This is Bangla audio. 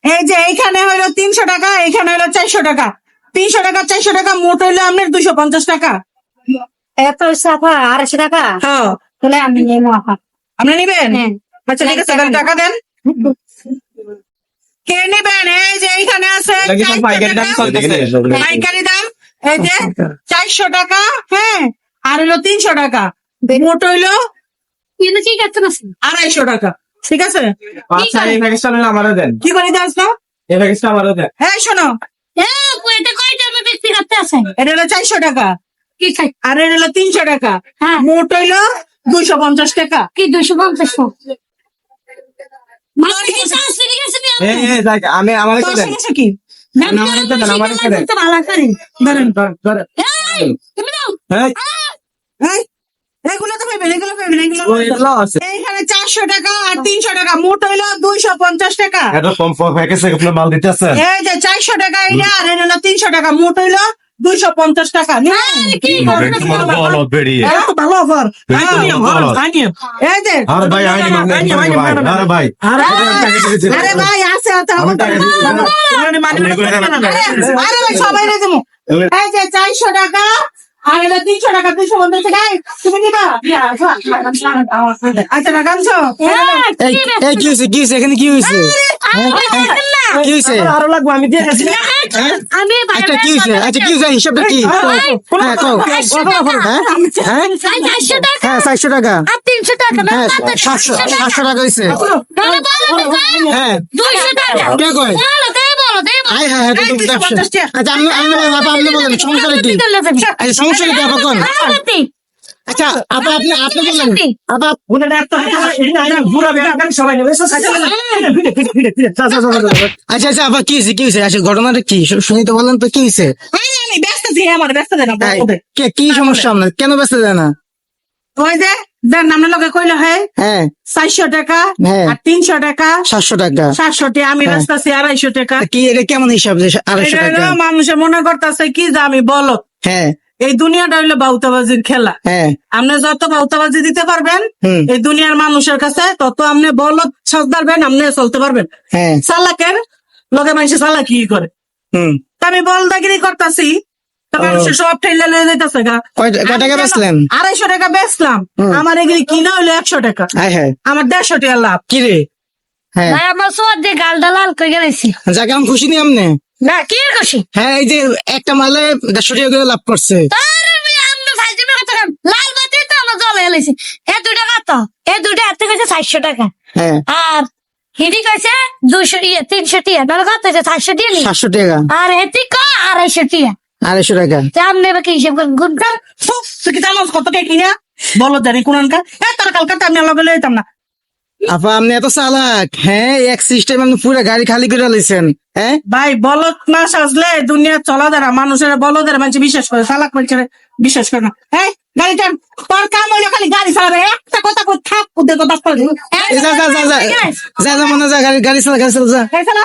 এই যে এইখানে হইলো 300 টাকা, এইখানে হইলো 400 টাকা। 300 টাকা 400 টাকা মোট হইলো আপনার 250 টাকা। এত সাফা 250 টাকা। হ্যাঁ, তাহলে আমি নেবো আপা। আপনি নিবেন? হ্যাঁ। আচ্ছা ঠিক আছে, তাহলে টাকা দেন। কে নিবেন? এই যে এইখানে আছে 400 টাকা। পাইকারি দাম এই যে 400 টাকা। হ্যাঁ, আর হইলো 300 টাকা, মোট হইলো কিন্তু কি করতে না 250 টাকা। ঠিক আছে, আচ্ছা এই প্যাকেজটা নিলে আমারও দেন, কি করে দাস না? এই প্যাকেজটা আমারও দেন। হ্যাঁ শোনো, এটা কয়টা আমি বিক্রি করতে আছেন? এটা হলো 400 টাকা কি খাই? আর এটা হলো 300 টাকা, হ্যাঁ। মোট হইলো 250 টাকা। কি 250? মার কি চাষ ফিরে গেছে নি আপনি? এই যাক, আমি আমারও দশ দেন। টাকা কি? আমারও দেন, আমারও দেন। তো ভালো করেন। ধরেন। ধরেন। এই, তুমি দাও। এই, এই, এগুলো তো পাইবেন, এগুলো পাইবেন, এগুলো ও এগুলো আছে। এইখানে 400 টাকা আর 300 টাকা, মোট হইলো 250 টাকা। এত কম প্যাকেজে আপনার মাল দিতেছে। এই যে 400 টাকা এটা আর এটা হলো 300 টাকা, মোট হইলো 250 টাকা। কি ভালো অফার। এই যে আরে ভাই আইনি মামলা ভাই, আরে ভাই আরে ভাই আছে আছে, আমি টাকা দিয়ে দেবো। আরে ভাই সবাই রে দেবো। এই যে 400 টাকা আর এটা 300 টাকা, 250 টাকা। তুমি নিবা? আচ্ছা টাকা আনছো? এই কি হয়েছে? কি হয়েছে? এখানে কি হয়েছে? কি হয়েছে? আরো লাগবে, আমি দিয়ে গেছি। আমি আচ্ছা কি হয়েছে? আচ্ছা কি হয়েছে? হিসাবটা কি? হ্যাঁ কও। হ্যাঁ 400 টাকা হ্যাঁ 400 টাকা। আর 300 টাকা না হ্যাঁ 700 টাকা হয়েছে। হ্যাঁ 200 টাকা। কে কয়? বলো দে হ্যাঁ হ্যাঁ হ্যাঁ তুমি ব্যবসা। আচ্ছা আপনি বলেন সমস্যা কি? আচ্ছা সমস্যা কি আপা কোন? আচ্ছা আপা আপনি বলেন আপা। আচ্ছা আচ্ছা আপা কি হয়েছে? কি হয়েছে? আচ্ছা ঘটনাটা কি শুনি তো বলেন তো কি হয়েছে? আমি ব্যস্ত আছি, আমার ব্যস্ত দেন। কি সমস্যা আপনার? কেন ব্যস্ত দেয় না? ওই যে দেন আপনার লোকে কইলো হয় হ্যাঁ 400 টাকা হ্যাঁ। আর 300 টাকা, 700 টাকা। 700 টাকা। আমি ব্যস্ত আছি 250 টাকা। কি এটা কেমন হিসাব যে 250 এটা টাকা? হলো মানুষে মনে করতেছে কি যে আমি বলো, হ্যাঁ এই দুনিয়াটা হইলো বাউতাবাজির খেলা। হ্যাঁ আপনি যত বাউতাবাজি দিতে পারবেন হুম এই দুনিয়ার মানুষের কাছে, তত আপনি বলত সাজদারবেন, আপনি চলতে পারবেন। হ্যাঁ চালাকের লোকে মানুষে চালাকি করে, হুম। তা আমি বলদাগিরি করতেছি, তো মানুষের সব ঠেলে লয়ে যাইতেছে গা। কয় টাকা বেচলেন? 250 টাকা বেচলাম, হুম। আমার এগুলি কিনা হইলো 100 টাকা, হ্যাঁ হ্যাঁ আমার 150 টাকা লাভ। কি রে? হ্যাঁ ভাই আমার সোয়াদ দিয়ে গালটা লাল করে গেছি। যা কেমন খুশি নি আপনি? না কি খুশি? হ্যাঁ এই যে একটা মালে 150 টাকা করে লাভ করছে। লাল বাতি তো আমার জলে এলেছি। এ 2 টাকা তো এ 2টা হাতে গেছে 400 টাকা হ্যাঁ আর হিডি কইছে 200 300 টাকা তাহলে কত হয়েছে? 400 টাকা নি 700 টাকা। আর এটি ক 250 টাকা। 250 টাকা। সামনে বা কি হিসাব করেন গুণ কর। তুই কি জানোস কত টাকা কিনা? বলো জানি কোনখানকার তোর কালকাতা আমি লগে লইতাম না। আপা আপনি এত চালাক। হ্যাঁ এক সিস্টেম আপনি পুরো গাড়ি খালি করে লাইছেন। হ্যাঁ ভাই বলত না সাজলে দুনিয়া চলা দ্বারা মানুষের বলদের মানুষ বিশ্বাস করে, চালাক মানুষের বিশ্বাস করে না। এই গাড়ি টান, তোর কাম হইলো খালি গাড়ি চালাবে, একটা কথা কই থাপ কুদে তো বাস করে। যা মনে যা গাড়ি চালা যা। এই চালা।